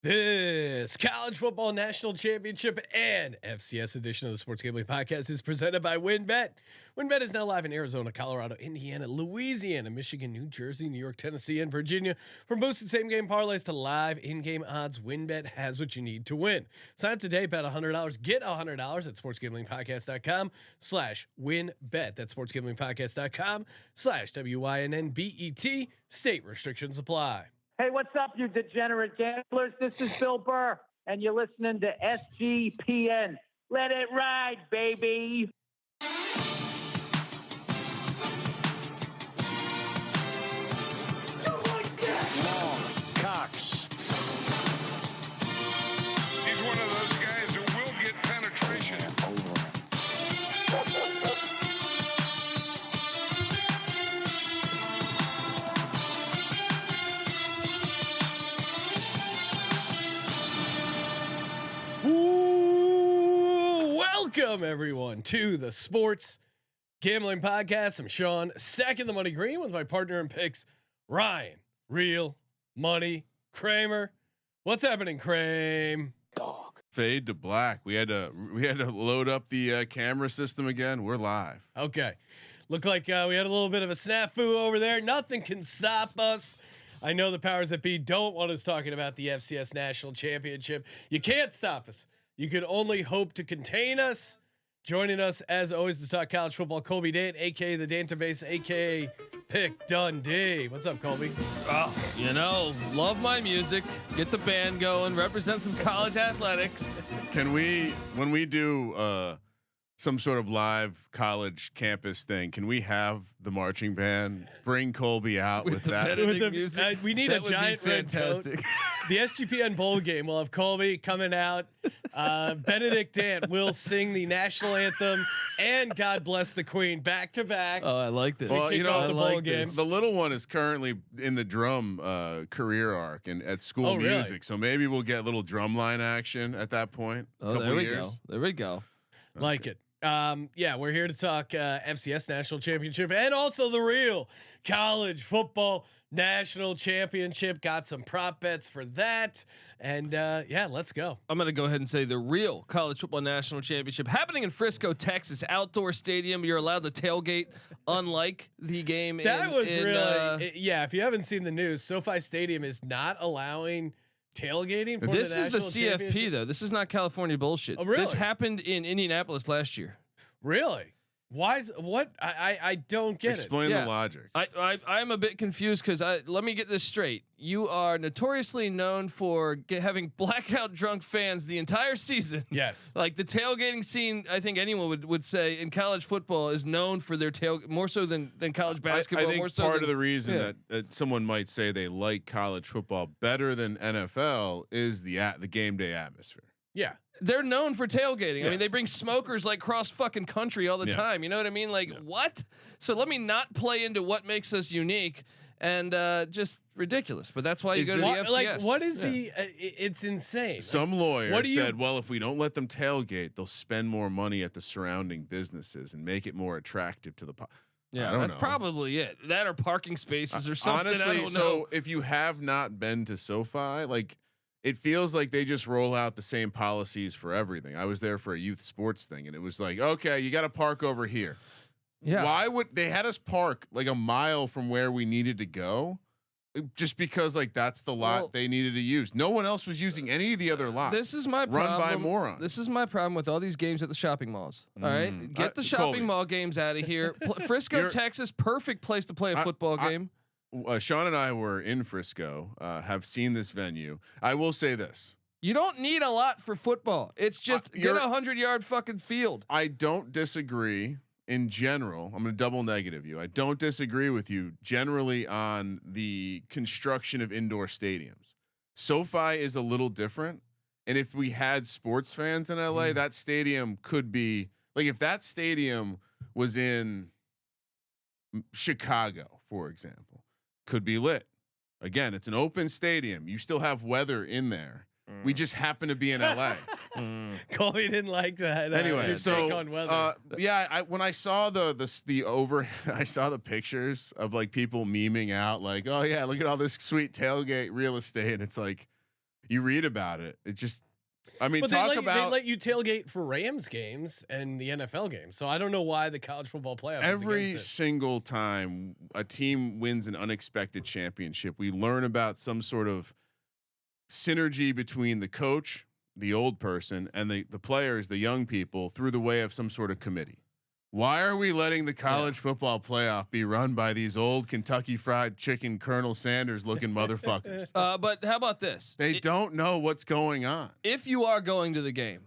This college football national championship and FCS edition of the Sports Gambling Podcast is presented by WynnBet. WynnBet is now live in Arizona, Colorado, Indiana, Louisiana, Michigan, New Jersey, New York, Tennessee, and Virginia. From boosted same-game parlays to live in-game odds, WynnBet has what you need to win. Sign up today, bet $100, get $100 at sportsgamblingpodcast.com/WynnBet. That's sportsgamblingpodcast.com/WynnBet. State restrictions apply. Hey, what's up, you degenerate gamblers? This is Bill Burr, and you're listening to SGPN. Let it ride, baby. Cox. He's one of those guys who will get penetration. Welcome everyone to the Sports Gambling Podcast. I'm Sean, stacking the money green with my partner in picks, Ryan, Real Money Kramer. What's happening, Kramer? Dog. Fade to black. We had to load up the camera system again. We're live. Okay, look like we had a little bit of a snafu over there. Nothing can stop us. I know the powers that be don't want us talking about the FCS National Championship. You can't stop us. You can only hope to contain us. Joining us as always to talk college football, Colby Dant, aka the Dantabase, aka Pick Dundee. What's up, Colby? Oh, love my music. Get the band going. Represent some college athletics. Can we, when we do some sort of live college campus thing, can we have the marching band bring Colby out with that? With the music? We need That a giant fantastic. The SGPN bowl game will have Colby coming out. Benedict Dant will sing the national anthem and God Bless the Queen back to back. Oh, I like this. Well, you know, the bowl game. The little one is currently in the drum career arc and at school music, really? so maybe we'll get a little drumline action at that point. Oh, there we go. There we go. Like it. Yeah, we're here to talk FCS National Championship and also the real college football national championship. Got some prop bets for that. And yeah, let's go. I'm going to go ahead and say the real college football national championship happening in Frisco, Texas, outdoor stadium. You're allowed to tailgate, unlike the game. That was really, yeah. If you haven't seen the news, SoFi Stadium is not allowing tailgating for this the is the national CFP though. This is not California bullshit. Oh, really? This happened in Indianapolis last year. Really? Why is what? I don't get Explain it. the logic. I'm a bit confused because let me get this straight. You are notoriously known for having blackout drunk fans the entire season. Yes. Like the tailgating scene, I think anyone would say in college football is known for their more so than college basketball. I think more so part than, of the reason that someone might say they like college football better than NFL is the game day atmosphere. Yeah. They're known for tailgating. Yes. I mean, they bring smokers like cross fucking country all the time. You know what I mean? Like what? So let me not play into what makes us unique and just ridiculous. But that's why you go to the FCS. Like what is the? It's insane. Some lawyer said, "Well, if we don't let them tailgate, they'll spend more money at the surrounding businesses and make it more attractive to the." Yeah, that's probably it. That or parking spaces or something. Honestly, I don't know. so if you have not been to SoFi, like. It feels like they just roll out the same policies for everything. I was there for a youth sports thing, and it was like, okay, you got to park over here. Yeah. Why would they had us park like a mile from where we needed to go? Just because like that's the lot they needed to use. No one else was using any of the other lots. This is my problem. Run by morons. This is my problem with all these games at the shopping malls. All right, get the shopping mall games out of here. Frisco, Texas, perfect place to play a football game. Sean and I were in Frisco, have seen this venue. I will say this. You don't need a lot for football. It's just get a 100-yard fucking field. I don't disagree in general. I'm going to double negative you. I don't disagree with you generally on the construction of indoor stadiums. SoFi is a little different. And if we had sports fans in LA, that stadium could be like, if that stadium was in Chicago, for example, could be lit. Again, it's an open stadium. You still have weather in there. We just happen to be in LA. Colby didn't like that. Anyway, so on weather. yeah, when I saw I saw the pictures of like people memeing out like, oh yeah, look at all this sweet tailgate real estate. And it's like, You read about it. It just, I mean, But talk they about let you tailgate for Rams games and the NFL games. So I don't know why the college football playoff every is single time a team wins an unexpected championship, we learn about some sort of synergy between the coach, the old person, and the players, the young people, through the way of some sort of committee. Why are we letting the college football playoff be run by these old Kentucky Fried Chicken Colonel Sanders looking motherfuckers? But how about this? They don't know what's going on. If you are going to the game,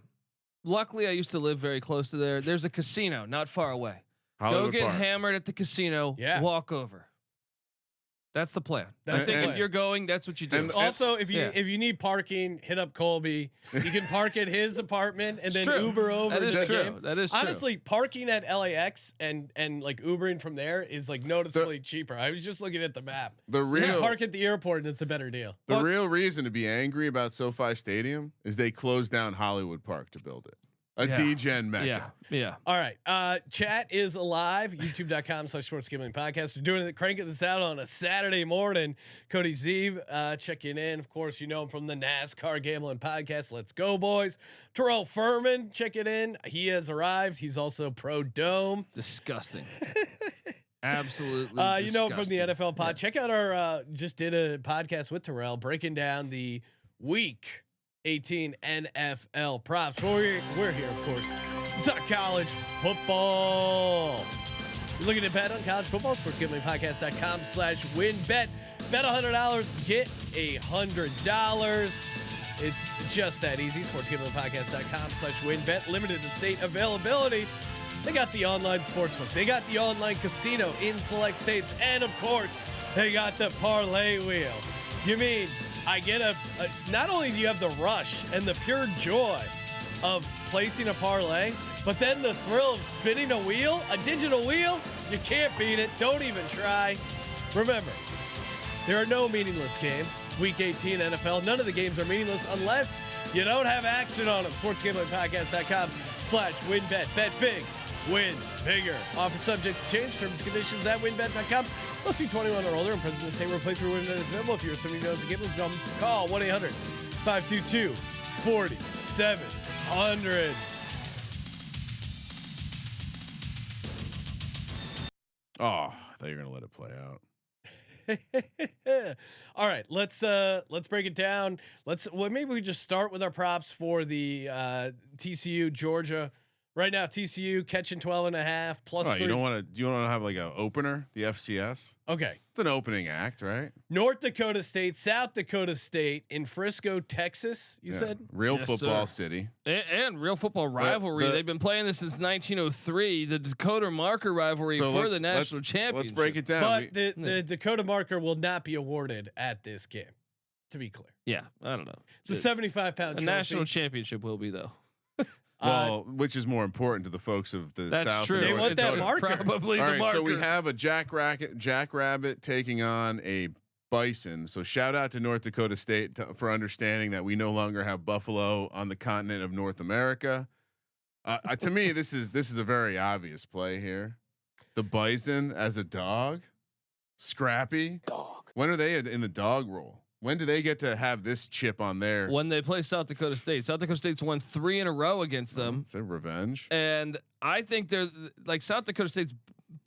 luckily I used to live very close to there. There's a casino not far away. Hollywood Go get Park. hammered at the casino. Yeah. Walk over. That's the plan. That's I think the if plan. you're going, that's what you do. And Also, if you Yeah. if you need parking, hit up Colby. You can park at his apartment and It's then true. Uber over. That is to the true. game. That is true. Honestly, parking at LAX and like Ubering from there is like noticeably cheaper. I was just looking at the map. The You can real park at the airport and it's a better deal. the real reason to be angry about SoFi Stadium is they closed down Hollywood Park to build it. A Yeah. DGen mecca. Yeah. Yeah. All right. Chat is alive. YouTube.com/sports gambling podcast. We're doing it, cranking this out on a Saturday morning. Cody Zeeb checking in. Of course, you know him from the NASCAR Gambling Podcast. Let's go, boys. Terrell Furman checking in. He has arrived. He's also pro dome. Disgusting. Absolutely. You know him from the disgusting. NFL pod. Check out our just did a podcast with Terrell breaking down the week 18 NFL props. We're here, of course. It's our college football. You're looking to bet on college football? SportsGamblingPodcast.com/WynnBet. Bet $100, get $100. It's just that easy. SportsGamblingPodcast.com/WynnBet. Limited to state availability. They got the online sportsbook. They got the online casino in select states. And of course, they got the parlay wheel. You mean I get not only do you have the rush and the pure joy of placing a parlay, but then the thrill of spinning a wheel, a digital wheel, you can't beat it. Don't even try. Remember, there are no meaningless games. Week 18 NFL, none of the games are meaningless unless you don't have action on them. SportsGamblingPodcast.com/WynnBet. Bet big, win bigger. Offer subject to change. Terms and conditions at WynnBet.com. Must be 21 or older and present in the same playthrough WynnBet is available. If you're somebody who knows the game, call 1-800-522-4700. Oh, I thought you were gonna let it play out. All right, let's break it down. Maybe we just start with our props for the TCU Georgia. Right now, TCU catching 12.5 plus. Oh, 3. you don't want to? Do you want to have like a opener? The FCS. Okay. It's an opening act, right? North Dakota State, South Dakota State in Frisco, Texas. You Yeah. said Real Yes, football sir. city. And real football rivalry. the- They've been playing this since 1903. The Dakota Marker rivalry So for let's- the national let's- championship. Let's break it down. but the Dakota marker will not be awarded at this game. To be clear, Yeah, I don't know. it's a 75-pound A trophy. national championship will be though. well, which is more important to the folks of the That's South? true. and They North want that Dakota? marker. Probably All the right, marker. so we have a jackrabbit taking on a bison. So shout out to North Dakota State for understanding that we no longer have buffalo on the continent of North America. To me, this is a very obvious play here. The bison as a dog, Scrappy. Dog. When are they in the dog role? When do they get to have this chip on their? when they play South Dakota State. South Dakota State's won 3 in a row against them. It's a revenge. And I think they're like South Dakota State's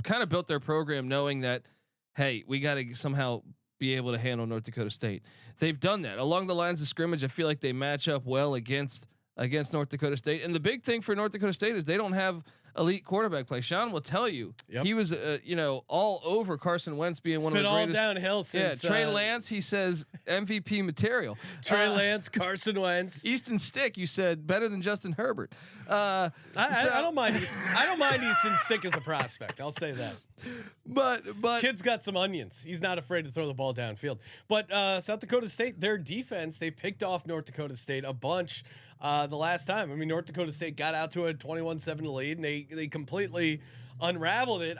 kind of built their program knowing that, hey, we got to somehow be able to handle North Dakota State. They've done that along the lines of scrimmage. I feel like they match up well against North Dakota State. And the big thing for North Dakota State is they don't have elite quarterback play. Sean will tell you, he was all over Carson Wentz being one of the all greatest. downhill since Trey Lance, he says MVP material. Trey Lance, Carson Wentz. Easton Stick, you said better than Justin Herbert. I don't mind. I don't mind Easton Stick as a prospect. I'll say that. But Kid's got some onions. He's not afraid to throw the ball downfield. But South Dakota State, their defense, they picked off North Dakota State a bunch the last time. I mean, North Dakota State got out to a 21-7 lead, and they completely unraveled it.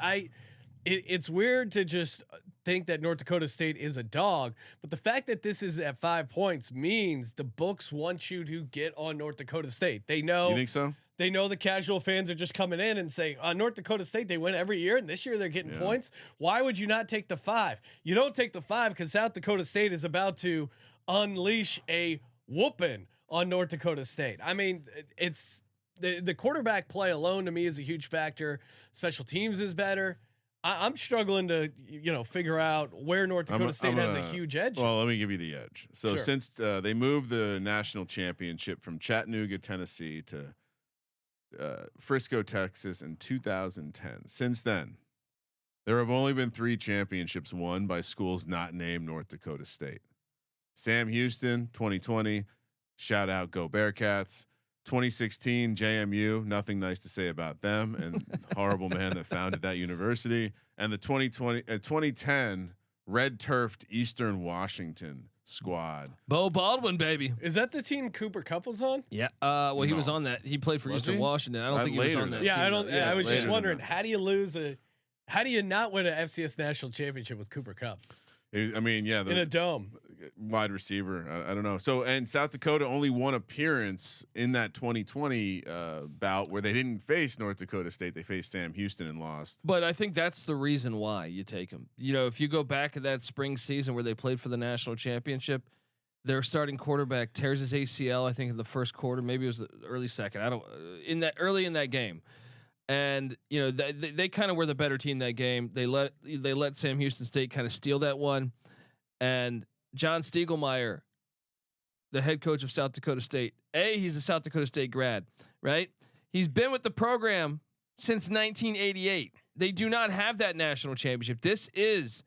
It's weird to just think that North Dakota State is a dog, but the fact that this is at 5 points means the books want you to get on North Dakota State. They know. You think so? They know the casual fans are just coming in and saying, North Dakota State, they win every year, and this year they're getting points. Why would you not take the 5? You don't take the 5 because South Dakota State is about to unleash a whooping on North Dakota State. I mean, it's the quarterback play alone to me is a huge factor. Special teams is better. I'm struggling to figure out where North Dakota State has a huge edge. Well, let me give you the edge. So Sure. since they moved the national championship from Chattanooga, Tennessee to Frisco, Texas in 2010, since then there have only been 3 championships won by schools not named North Dakota State. Sam Houston, 2020, shout out Go Bearcats. 2016 JMU, nothing nice to say about them, and horrible man that founded that university. And the 2010 red turfed Eastern Washington squad. Bo Baldwin, baby. Is that the team Cooper Kupp was on? Yeah. Well, he was on that. He played for Was Eastern he? Washington. I don't think he was later on that. then. Yeah, team, I don't. though. I was just later wondering, than how do you not win an FCS national championship with Cooper Kupp I mean, yeah, in a dome? wide receiver. I don't know. So, and South Dakota only one appearance in that 2020 bout where they didn't face North Dakota State. They faced Sam Houston and lost. But I think that's the reason why you take them. If you go back to that spring season where they played for the national championship, their starting quarterback tears his ACL. I think in the first quarter, maybe it was the early second. Early in that game. And they kind of were the better team that game. They let Sam Houston State kind of steal that one. And John Stiegelmeier, the head coach of South Dakota State, he's a South Dakota State grad, right? He's been with the program since 1988. They do not have that national championship. This is,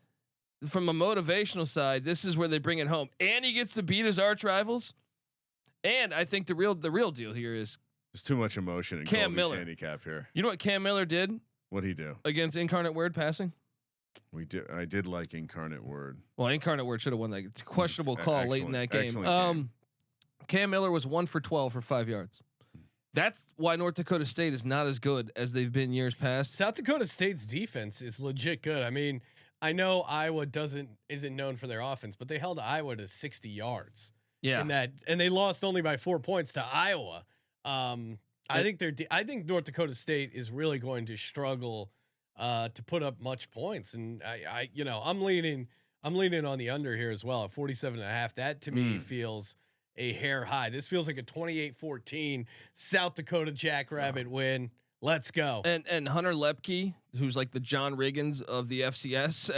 from a motivational side, this is where they bring it home. And he gets to beat his arch rivals. And I think the real deal here is there's too much emotion in Cam Colby's Miller. handicap here. You know what Cam Miller did What'd he do? against Incarnate Word passing? I did like Incarnate Word. Well, Incarnate Word should have won that. It's a questionable call late in that game. Excellent Cam Miller was 1 for 12 for 5 yards. That's why North Dakota State is not as good as they've been years past. South Dakota State's defense is legit good. I mean, I know Iowa isn't known for their offense, but they held Iowa to 60 yards. Yeah. And they lost only by 4 points to Iowa. I think North Dakota State is really going to struggle to put up much points, and I'm leaning on the under here as well at 47.5. That to me feels a hair high. This feels like a 28-14 South Dakota Jackrabbit win. Let's go. And Hunter Lepke, who's like the John Riggins of the FCS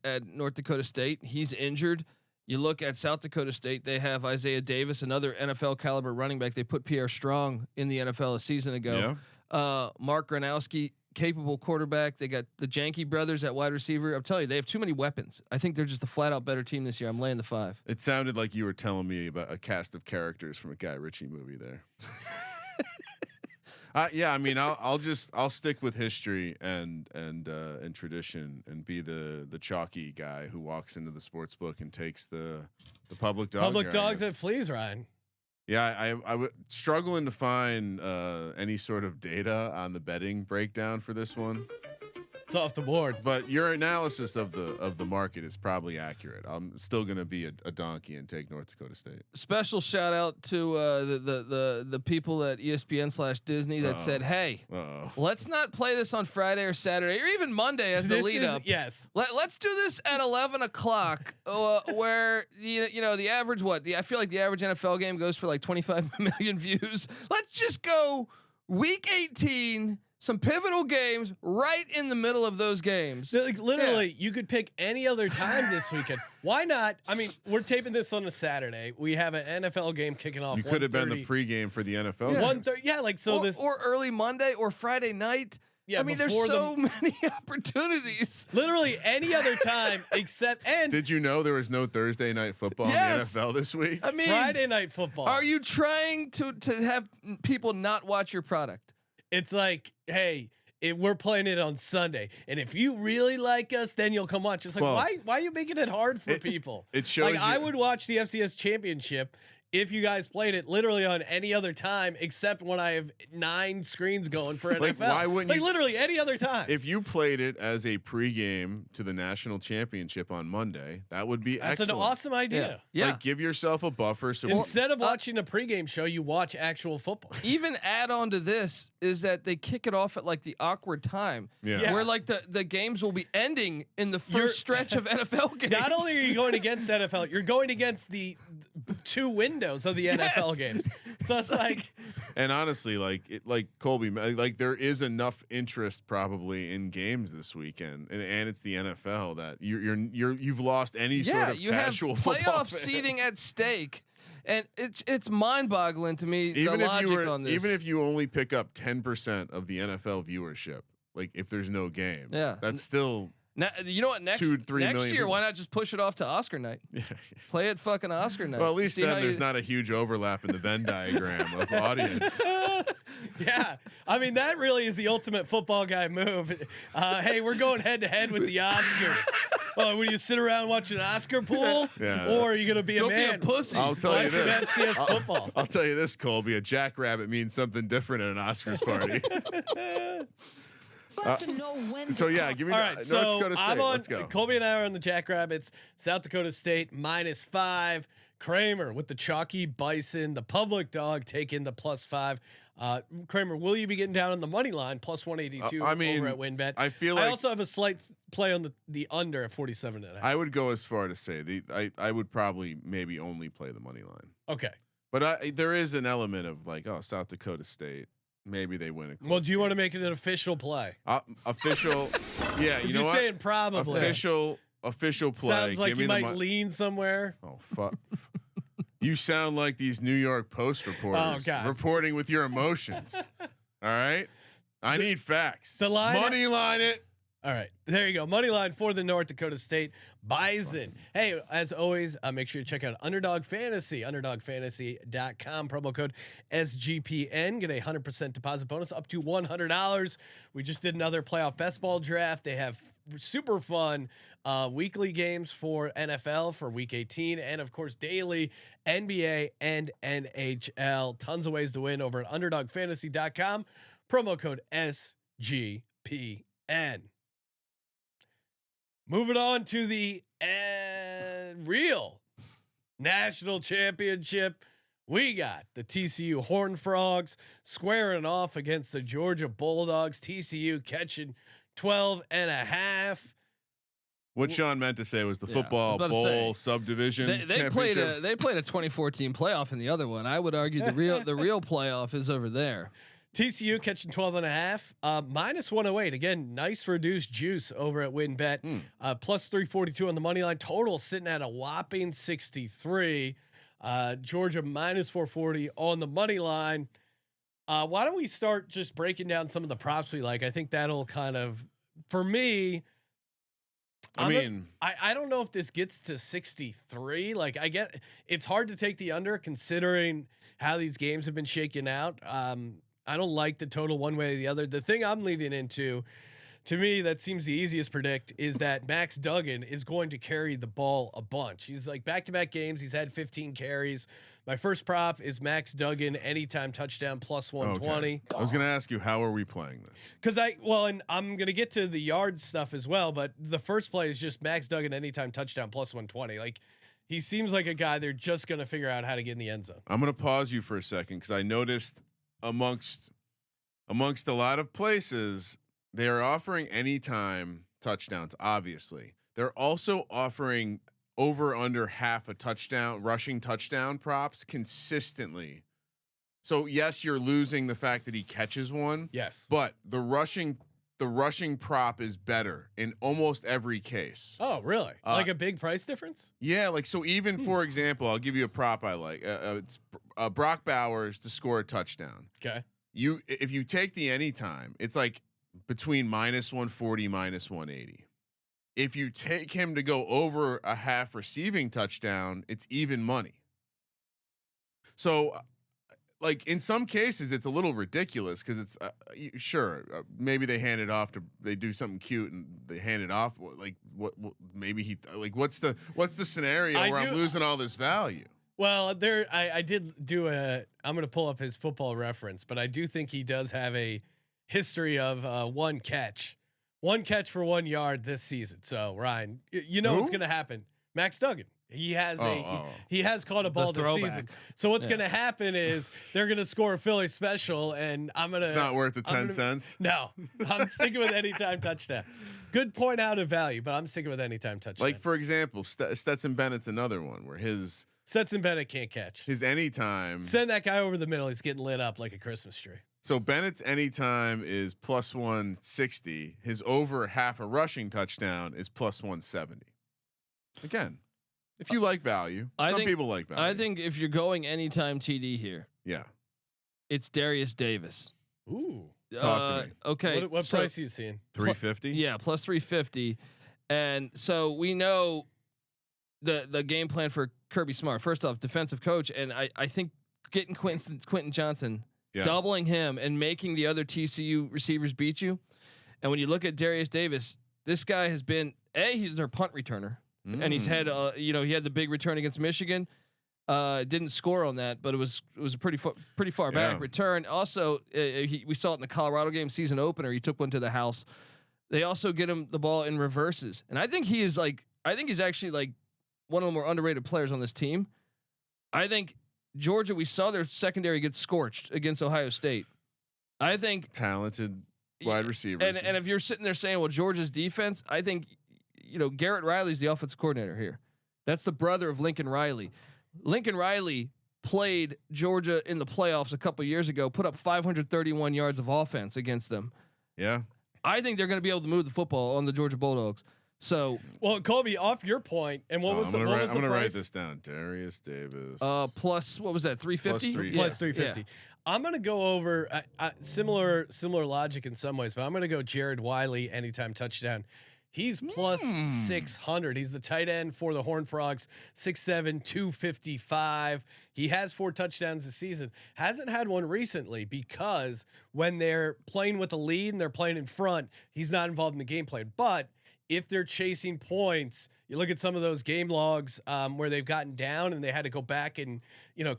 at North Dakota State, he's injured. You look at South Dakota State, they have Isaiah Davis, another NFL caliber running back. They put Pierre Strong in the NFL a season ago. Yeah. Mark Gronowski, capable quarterback. They got the Janke brothers at wide receiver. I'm telling you, they have too many weapons. I think they're just a flat out better team this year. I'm laying the 5. It sounded like you were telling me about a cast of characters from a Guy Ritchie movie there. Yeah, I mean, I'll stick with history and tradition and be the chalky guy who walks into the sports book and takes the public dog. Public dogs at fleas, Ryan. Yeah, I was struggling to find any sort of data on the betting breakdown for this one. It's off the board. But your analysis of the market is probably accurate. I'm still going to be a donkey and take North Dakota State. Special shout out to the people at ESPN/Disney that said, "Hey, let's not play this on Friday or Saturday or even Monday as the lead up. Yes, Let's do this at 11 o'clock, where the average I feel like the average NFL game goes for like 25 million views. Let's just go week 18." Some pivotal games right in the middle of those games. Like literally, you could pick any other time this weekend. Why not? I mean, we're taping this on a Saturday. We have an NFL game kicking off. You could have been the pregame for the NFL. Yeah. 1:30. Yeah, like so. Or early Monday or Friday night. Yeah, I mean, there's so many opportunities. Literally any other time except. And did you know there was no Thursday night football in the NFL this week? I mean, Friday night football. Are you trying to have people not watch your product? It's like, hey, we're playing it on Sunday, and if you really like us, then you'll come watch. It's like, why are you making it hard for people? It shows. Like, I would watch the FCS Championship if you guys played it literally on any other time except when I have 9 screens going for NFL. Like, why wouldn't you? Literally any other time. If you played it as a pregame to the national championship on Monday, that would be That's excellent. an awesome idea. Yeah. Like, give yourself a buffer. So Instead of watching a pregame show, you watch actual football. Even add on to this is that they kick it off at like the awkward time, Yeah. where like the games will be ending in the first stretch of NFL games. Not only are you going against NFL, you're going against the 2 win windows of the NFL games. So it's like, and honestly, like Colby, like there is enough interest probably in games this weekend, and it's the NFL that you've lost any sort of casual have football playoff seeding at stake. And it's mind-boggling to me even the if logic on this. Even if you only pick up 10% of the NFL viewership, like if there's no games, that's still. Now, you know what? Next year, people. why not just push it off to Oscar night? Play it fucking Oscar night. Well, at least then there's not a huge overlap in the Venn diagram of audience. Yeah, I mean that really is the ultimate football guy move. Hey, we're going head to head with the Oscars. Oh, will you sit around watching an Oscar pool, or are you gonna be Don't a man? Be a pussy. I'll tell you this. FCS football. I'll tell you this, Colby. A jackrabbit means something different at an Oscars party. So yeah, give me all right. North So Dakota State. I'm on. Let's go. Colby and I are on the Jackrabbits. South Dakota State -5. Kramer with the chalky Bison. The public dog taking the +5. Kramer, will you be getting down on the money line +182 I mean, over at WynnBet? I feel like I also have a slight play on the under at 47.5. I would go as far to say I would probably maybe only play the money line. Okay. But there is an element of like, oh, South Dakota State, maybe they win it. Well, do you want to make it an official play? Official, yeah. You know you're what? saying probably official play. Sounds like Give you me might lean somewhere. Oh fuck. You sound like these New York Post reporters reporting with your emotions. All right, I need facts. The line, money line it. All right, there you go. Money line for the North Dakota State Bison. Hey, as always, make sure you check out Underdog Fantasy, underdogfantasy.com. Promo code SGPN. Get a 100% deposit bonus up to $100. We just did another playoff best ball draft. They have super fun weekly games for NFL for week 18, and of course daily NBA and NHL. Tons of ways to win over at underdogfantasy.com. Promo code SGPN. Moving on to the real national championship. We got the TCU Horned Frogs squaring off against the Georgia Bulldogs. TCU catching 12.5. What Sean meant to say was the football bowl subdivision. They played a 2014 playoff in the other one. I would argue the real playoff is over there. TCU catching 12.5, -108. Again, nice reduced juice over at WynnBet. +342 on the money line. Total sitting at a whopping 63. Georgia -440 on the money line. Why don't we start just breaking down some of the props we like? I think that'll kind of, for me. I don't know if this gets to 63. Like I get, it's hard to take the under considering how these games have been shaken out. I don't like the total one way or the other. The thing I'm leading into, to me, that seems the easiest predict is that Max Duggan is going to carry the ball a bunch. He's like back-to-back games. He's had 15 carries. My first prop is Max Duggan anytime touchdown +120. Okay. I was going to ask you, how are we playing this? And I'm going to get to the yard stuff as well, but the first play is just Max Duggan anytime touchdown +120. Like he seems like a guy they're just going to figure out how to get in the end zone. I'm going to pause you for a second because I noticed amongst a lot of places they are offering anytime touchdowns. Obviously, they're also offering over under half a touchdown, rushing touchdown props consistently. So yes, you're losing the fact that he catches one. Yes, but the rushing prop is better in almost every case. Oh, really? Like a big price difference? Yeah, like so. Even for example, I'll give you a prop I like. It's Brock Bowers to score a touchdown. Okay. If you take the anytime, it's like between -140, -180. If you take him to go over a half receiving touchdown, it's even money. So, like in some cases, it's a little ridiculous because it's maybe they hand it off they do something cute and they hand it off. Like what maybe what's the scenario where I'm losing all this value? Well, I did do I'm going to pull up his football reference, but I do think he does have a history of one catch for 1 yard this season. So Ryan, you know what's going to happen. Max Duggan. He has he has caught a ball this season. So what's going to happen is they're going to score a Philly special, and I'm going to. It's not worth the 10 cents. No, I'm sticking with anytime touchdown. Good point out of value, but I'm sticking with anytime touchdown. Like for example, Stetson Bennett's another one where his Stetson Bennett can't catch. His anytime. Send that guy over the middle. He's getting lit up like a Christmas tree. So Bennett's anytime is plus 160. His over half a rushing touchdown is plus 170. Again, if you like value, some people like value. I think if you're going anytime TD here, yeah, it's Darius Davis. Ooh, talk to me. Okay, what price are you seeing? 350. Yeah, plus 350, and so we know the game plan for Kirby Smart. First off, defensive coach, and I think getting Quentin Johnson, doubling him, and making the other TCU receivers beat you. And when you look at Darius Davis, this guy has been he's their punt returner, and he's had he had the big return against Michigan. Didn't score on that, but it was a pretty far back return. Also, we saw it in the Colorado game season opener. He took one to the house. They also get him the ball in reverses, and I think he's actually like one of the more underrated players on this team. I think Georgia, we saw their secondary get scorched against Ohio State. I think talented wide receivers. And if you're sitting there saying, well, Georgia's defense, I think, Garrett Riley's the offensive coordinator here. That's the brother of Lincoln Riley. Lincoln Riley played Georgia in the playoffs a couple years ago, put up 531 yards of offense against them. Yeah. I think they're going to be able to move the football on the Georgia Bulldogs. So, well, Colby, off your point, and what was the price? I'm gonna write this down. Darius Davis. Plus what was that? 350. Plus 350. Yeah. I'm gonna go over similar logic in some ways, but I'm gonna go Jared Wiley anytime touchdown. He's plus 600. He's the tight end for the Horned Frogs. 6'7", 255. He has 4 touchdowns this season. Hasn't had one recently because when they're playing with the lead and they're playing in front, he's not involved in the game plan. But if they're chasing points, you look at some of those game logs where they've gotten down and they had to go back and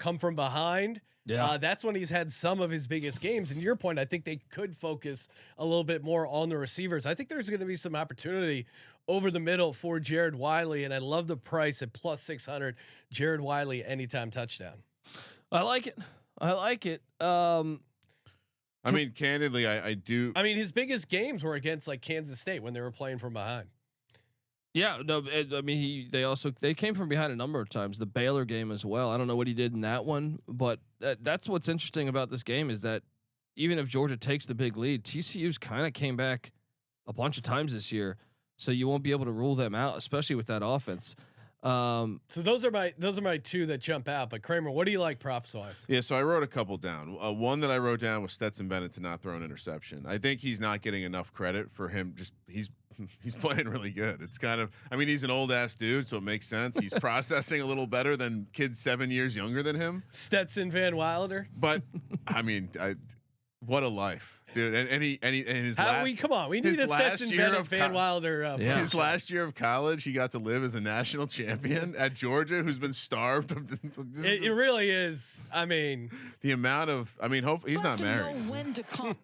come from behind. Yeah, that's when he's had some of his biggest games. And your point, I think they could focus a little bit more on the receivers. I think there's going to be some opportunity over the middle for Jared Wiley, and I love the price at plus 600. Jared Wiley anytime touchdown. I like it. I mean, candidly, I do. I mean, his biggest games were against like Kansas State when they were playing from behind. Yeah, no, I mean, they came from behind a number of times. The Baylor game as well. I don't know what he did in that one, but that's what's interesting about this game is that even if Georgia takes the big lead, TCU's kind of came back a bunch of times this year, so you won't be able to rule them out, especially with that offense. So those are my 2 that jump out. But Kramer, what do you like props wise? Yeah, so I wrote a couple down. One that I wrote down was Stetson Bennett to not throw an interception. I think he's not getting enough credit for him. He's playing really good. It's kind of, I mean, he's an old ass dude, so it makes sense. He's processing a little better than kids 7 years younger than him. Stetson Van Wilder. But I mean, what a life, dude. And his come on, we need a Stetson Bennett Van Wilder. His last year of college, he got to live as a national champion at Georgia, who's been starved. It really is. I mean, the amount of, hopefully he's not married.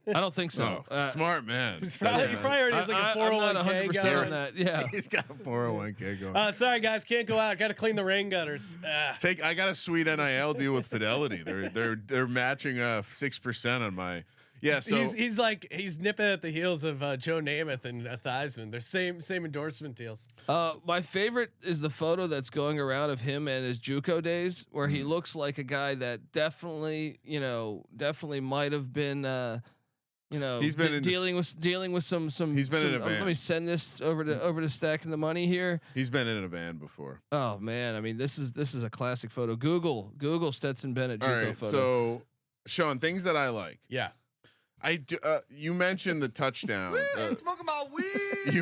I don't think so. Smart man. He probably already has like a 401k going. On that. Yeah, he's got a 401k going. Sorry guys, can't go out. Got to clean the rain gutters. I got a sweet NIL deal with Fidelity. They're matching 6% on my. Yeah, so he's nipping at the heels of Joe Namath and Theismann. They're same endorsement deals. My favorite is the photo that's going around of him and his JUCO days, where he looks like a guy that definitely might have been, he's been dealing with some. He's been in a band. Let me send this over to Stacking the Money here. He's been in a band before. Oh man, I mean this is a classic photo. Google Stetson Bennett JUCO All right, photo. So Sean, things that I like. Yeah. I do, you mentioned the touchdown. I'm smoking my weed.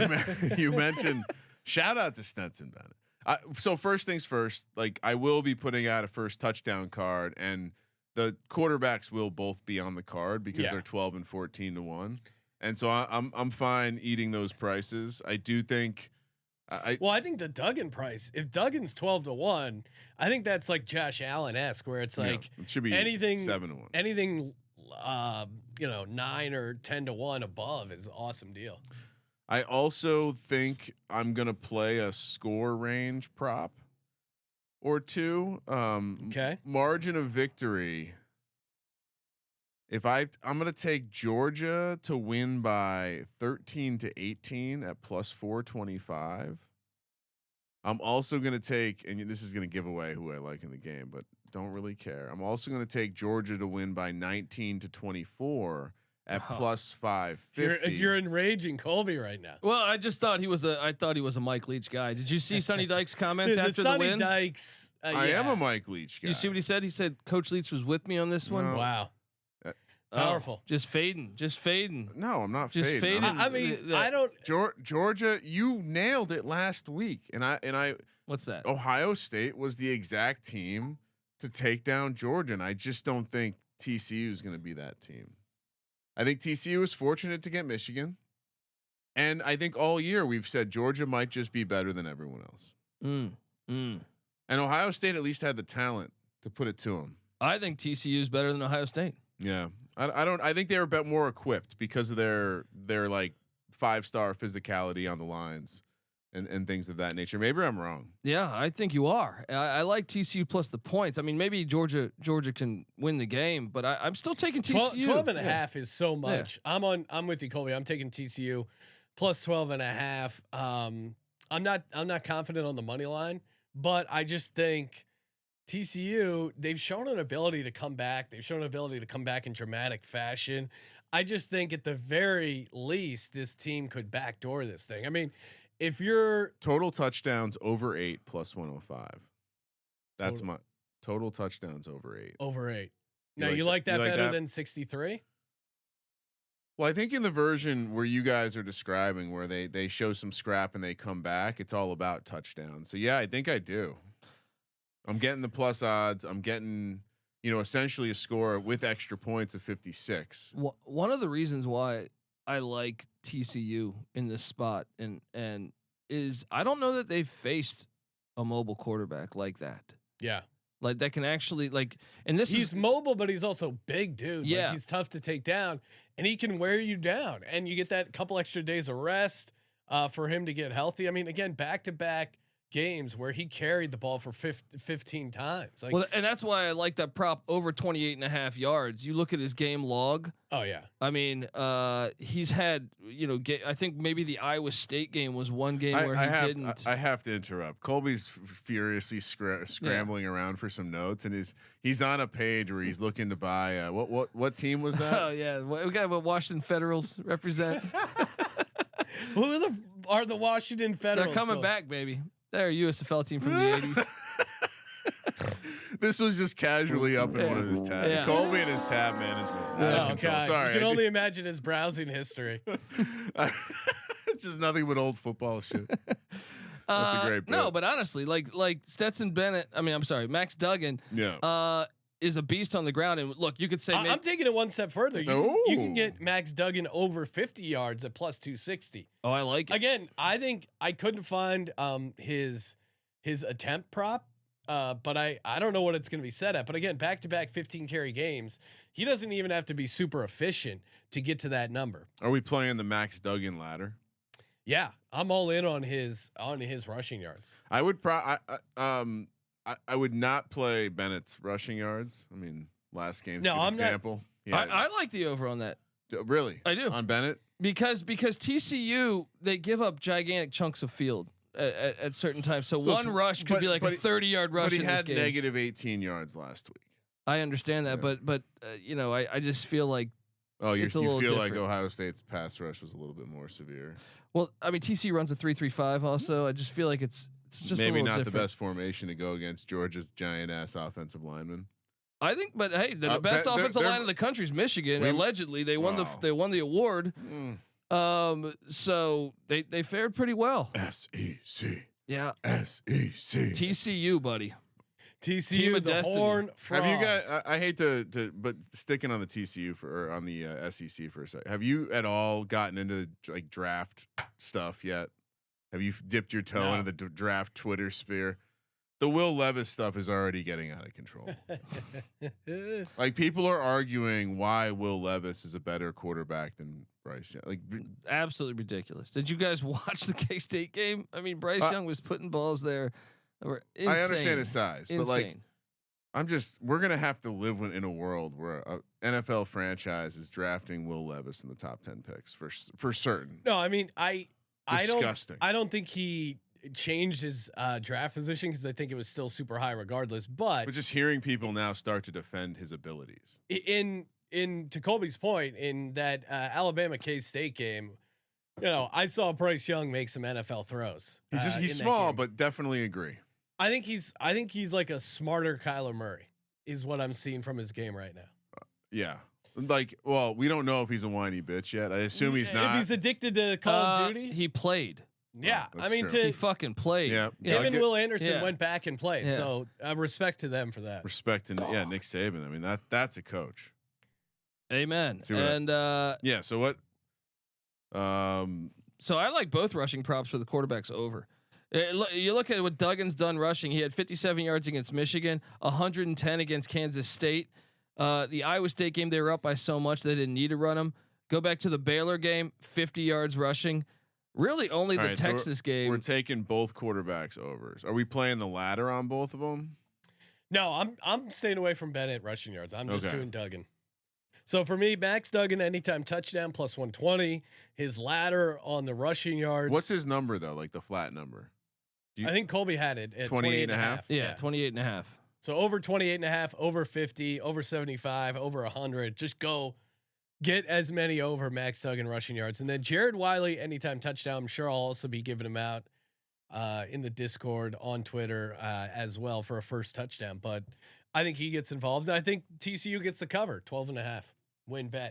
You mentioned shout out to Stetson Bennett. So first things first, like I will be putting out a first touchdown card, and the quarterbacks will both be on the card because they're 12 and 14 to 1, and so I'm fine eating those prices. I do think. I think the Duggan price. If Duggan's 12 to 1, I think that's like Josh Allen-esque, where it's like it should be anything 7 to 1. Anything 9 or 10 to 1 above is an awesome deal. I also think I'm gonna play a score range prop or 2. Okay. Margin of victory I'm going to take Georgia to win by 13-18 at plus 425. I'm also going to take, and this is going to give away who I like in the game, but don't really care. I'm also going to take Georgia to win by 19-24 at plus 550. You're enraging Colby right now. Well, I just thought he was a Mike Leach guy. Did you see Sonny Dykes' comments after the win? Sonny Dykes. I am a Mike Leach guy. You see what he said? He said Coach Leach was with me on this one. No. Wow. Powerful. Just fading. No, I'm not Just fading. fading. I mean, I don't. Georgia, you nailed it last week, and I. What's that? Ohio State was the exact team to take down Georgia, and I just don't think TCU is going to be that team. I think TCU is fortunate to get Michigan, and I think all year we've said Georgia might just be better than everyone else. And Ohio State at least had the talent to put it to them. I think TCU is better than Ohio State. Yeah. I think they were a bit more equipped because of their like 5-star physicality on the lines and things of that nature. Maybe I'm wrong. Yeah, I think you are. I like TCU plus the points. I mean, maybe Georgia can win the game, but I'm still taking TCU. 12.5 is so much. Yeah. I'm with you, Colby. I'm taking TCU plus 12.5. I'm not confident on the money line, but I just think TCU, they've shown an ability to come back. They've shown an ability to come back in dramatic fashion. I just think at the very least, this team could backdoor this thing. I mean, if you're total touchdowns over 8 plus 105, that's my total touchdowns over 8. Over 8. Now you like that better than 63? Well, I think in the version where you guys are describing, where they show some scrap and they come back, it's all about touchdowns. So yeah, I think I do. I'm getting the plus odds. I'm getting, essentially a score with extra points of 56. One of the reasons why I like TCU in this spot and is I don't know that they've faced a mobile quarterback like that. Yeah. Like that can actually and he's mobile, but he's also big, dude. Yeah. Like he's tough to take down and he can wear you down and you get that couple extra days of rest for him to get healthy. I mean, again, back-to-back games where he carried the ball for 15 times. Well, and that's why I like that prop over 28.5 yards. You look at his game log. Oh yeah. I mean, he's had, I think maybe the Iowa State game was one game where he didn't. I have to interrupt. Colby's furiously scrambling around for some notes, and he's on a page where he's looking to buy. What team was that? Oh yeah, we got what Washington Federals represent. Who are the Washington Federals? They're coming back, baby. They're a USFL team from the 80s. This was just casually up in one of his tabs. Yeah. Colby and his tab management. Oh God! Sorry, you can only imagine his browsing history. It's just nothing but old football shit. That's a great bit. No, but honestly, like Stetson Bennett. I mean, I'm sorry, Max Duggan. Yeah. Is a beast on the ground, and look, you could say I'm taking it one step further. You can get Max Duggan over 50 yards at plus 260. Oh, I like it. Again, I think I couldn't find his attempt prop, but I don't know what it's going to be set at. But again, back-to-back 15 carry games, he doesn't even have to be super efficient to get to that number. Are we playing the Max Duggan ladder? Yeah, I'm all in on his rushing yards. I would I would not play Bennett's rushing yards. I mean, last game's an example. Yeah. I like the over on that. Really? I do. On Bennett? Because TCU, they give up gigantic chunks of field at certain times. So one rush could be like a 30-yard rush. But he in had this game. negative 18 yards last week. I understand that, but I just feel like you feel different. like Ohio State's pass rush was a little bit more severe. Well, I mean, TCU runs a 3-3-5 also. I just feel like it's just maybe a not different. The best formation to go against Georgia's giant ass offensive lineman. I think, but hey, the best offensive line in the country is Michigan. Allegedly, they won the award. So they fared pretty well. SEC. Yeah. SEC. TCU, buddy. TCU, the Horn Frogs. Have you guys? I hate to, but sticking on the TCU on the SEC for a second. Have you at all gotten into like draft stuff yet? Have you dipped your toe into the draft Twitter sphere? The Will Levis stuff is already getting out of control. Like people are arguing why Will Levis is a better quarterback than Bryce Young. Like absolutely ridiculous. Did you guys watch the K-State game? I mean, Bryce Young was putting balls there that were insane. I understand his size, but like we're gonna have to live in a world where a NFL franchise is drafting Will Levis in the top 10 picks for certain. No, I mean Disgusting. I don't think he changed his draft position because I think it was still super high regardless. But just hearing people now start to defend his abilities. In to Colby's point, in that Alabama K-State game, I saw Bryce Young make some NFL throws. He's small, but definitely agree. I think he's like a smarter Kyler Murray is what I'm seeing from his game right now. Yeah. We don't know if he's a whiny bitch yet. I assume he's not. If he's addicted to Call of Duty, he played. Yeah, I mean, He fucking played. Yeah. Him and Will Anderson Yeah. went back and played. Yeah. So respect to them for that. respect and Nick Saban. I mean that's a coach. Amen. See what And Yeah. So what? so I like both rushing props for the quarterbacks over. You look at what Duggan's done rushing. He had 57 yards against Michigan, 110 against Kansas State. The Iowa State game, they were up by so much they didn't need to run him. Go back to the Baylor game, 50 yards rushing. Really, only the Texas game. We're taking both quarterbacks overs. Are we playing the ladder on both of them? No, I'm staying away from Bennett rushing yards. I'm just Okay. doing Duggan. So for me, Max Duggan anytime touchdown plus 120. His ladder on the rushing yards. What's his number though? Like the flat number? I think Colby had it at 28 and a half. Yeah, 28 and a half. So over 28 and a half, over 50, over 75, over 100. Just go get as many over Max Duggan rushing yards. And then Jared Wiley anytime touchdown. I'm sure I'll also be giving him out in the Discord on Twitter as well for a first touchdown. But I think he gets involved. I think TCU gets the cover, 12 and a half. WynnBet.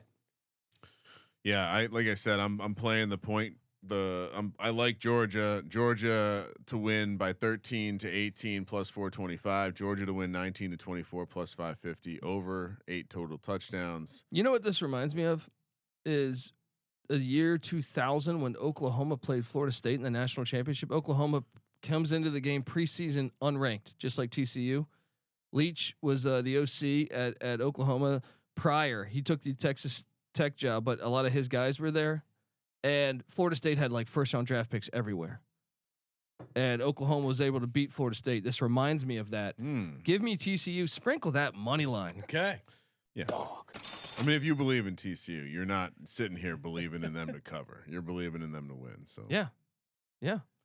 Yeah, like I said, I'm playing the point. I like Georgia to win by 13 to 18 plus 425. Georgia to win 19 to 24 plus 550 over 8 total touchdowns. You know what this reminds me of is the year 2000 when Oklahoma played Florida State in the national championship. Oklahoma comes into the game preseason unranked, just like TCU. Leach was the OC at Oklahoma prior. He took the Texas Tech job, but a lot of his guys were there. And Florida State had like first round draft picks everywhere. And Oklahoma was able to beat Florida State. This reminds me of that. Give me TCU, sprinkle that money line. Okay. Yeah. Dog. I mean, if you believe in TCU, you're not sitting here believing in them to cover. You're believing in them to win. So Yeah.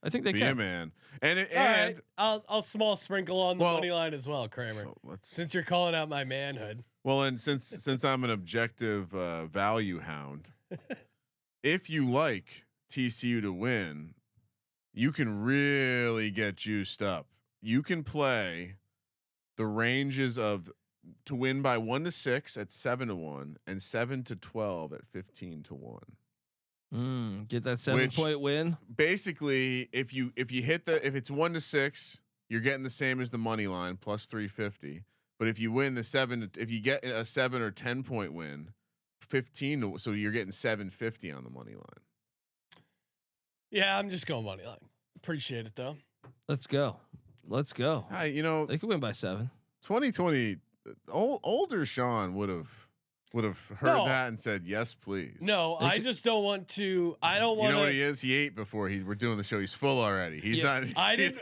I think they be can. a man. And All right. I'll small sprinkle on the money line as well, Kramer. So since you're calling out my manhood. Well, and since I'm an objective value hound, if you like TCU to win, you can really get juiced up. You can play the ranges of to win by 1 to 6 at 7 to 1 and 7 to 12 at 15 to 1. Get that 7-point win. Basically, if it's 1 to 6, you're getting the same as the money line plus 350. But if you win if you get a 7 or 10 point win, 15 so you're getting 750 on the money line. Yeah, I'm just going money line. Appreciate it though. Let's go. They could win by 7. 2020 older Sean would have heard that and said yes please. No, I just don't want to. I don't want to. You know what he is? He ate before we're doing the show. He's full already. He's not. I didn't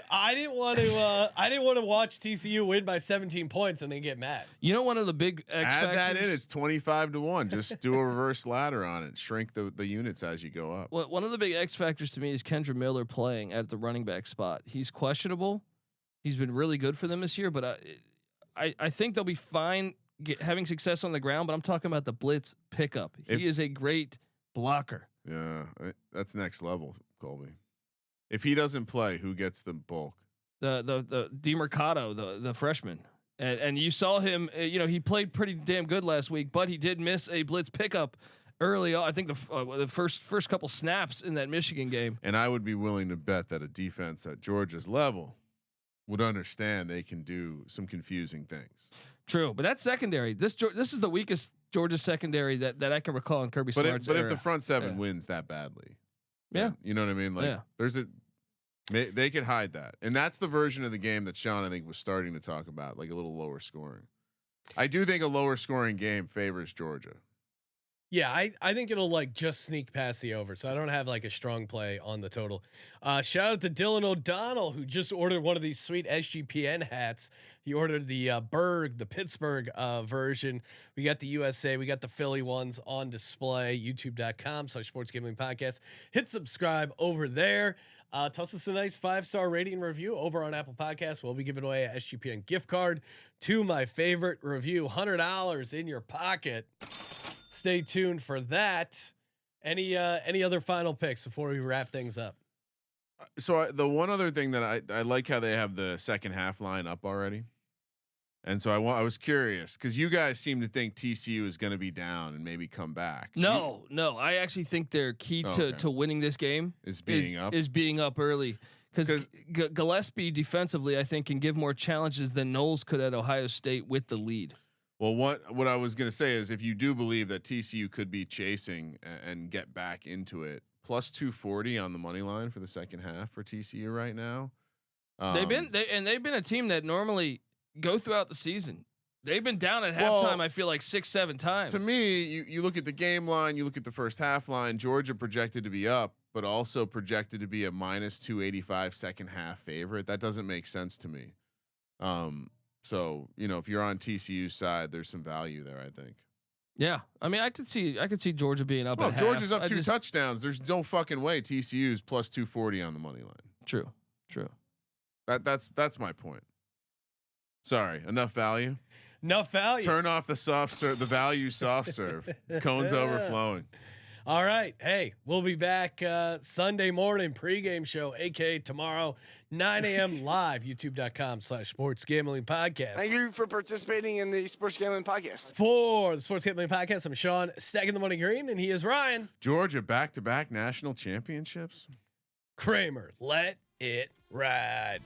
want to. I didn't want to watch TCU win by 17 points and then get mad. You know, one of the big X add factors, that in. It's 25 to 1. Just do a reverse ladder on it. Shrink the units as you go up. Well, one of the big X factors to me is Kendra Miller playing at the running back spot. He's questionable. He's been really good for them this year, but I think they'll be fine having success on the ground. But I'm talking about the blitz pickup. He is a great blocker. Yeah, that's next level, Colby. If he doesn't play, who gets the bulk? The DeMercado, the freshman, and you saw him. He played pretty damn good last week, but he did miss a blitz pickup early on. I think the first couple snaps in that Michigan game. And I would be willing to bet that a defense at Georgia's level would understand they can do some confusing things. True, but that secondary, this is the weakest Georgia secondary that I can recall in Kirby Smart's era. If the front seven wins that badly, yeah, you know what I mean. Like they could hide that, and that's the version of the game that Sean I think was starting to talk about, like a little lower scoring. I do think a lower scoring game favors Georgia. Yeah, I think it'll like just sneak past the over. So I don't have like a strong play on the total. Shout out to Dylan O'Donnell who just ordered one of these sweet SGPN hats. He ordered the the Pittsburgh version. We got the USA, we got the Philly ones on display. YouTube.com/sports gambling podcast. Hit subscribe over there. Toss us a nice 5-star rating review over on Apple Podcasts. We'll be giving away a SGPN gift card to my favorite review. $100 in your pocket. Stay tuned for that. Any other final picks before we wrap things up? So the one other thing that I like how they have the second half line up already, and so I was curious because you guys seem to think TCU is going to be down and maybe come back. No, I actually think their key to winning this game is being up early. Because Gillespie defensively, I think, can give more challenges than Knowles could at Ohio State with the lead. Well, what I was going to say is if you do believe that TCU could be chasing and get back into it, plus 240 on the money line for the second half for TCU right now. They've been a team that normally go throughout the season. They've been down at halftime. I feel like 6-7 times. To me, you look at the game line, you look at the first half line. Georgia projected to be up, but also projected to be a minus 285 second half favorite. That doesn't make sense to me. So, if you're on TCU's side, there's some value there, I think. Yeah. I mean, I could see Georgia being up. Well, at Georgia's half. up 2 touchdowns. There's no fucking way TCU's plus 240 on the money line. True. That's my point. Sorry, enough value. Enough value. Turn off the soft serve, the value soft serve. Cone's overflowing. All right. Hey, we'll be back Sunday morning pregame show, aka tomorrow, 9 a.m. live, youtube.com/sports gambling podcast. Thank you for participating in the Sports Gambling Podcast. For the Sports Gambling Podcast, I'm Sean, stacking the money green, and he is Ryan. Georgia back-to-back national championships. Kramer, let it ride.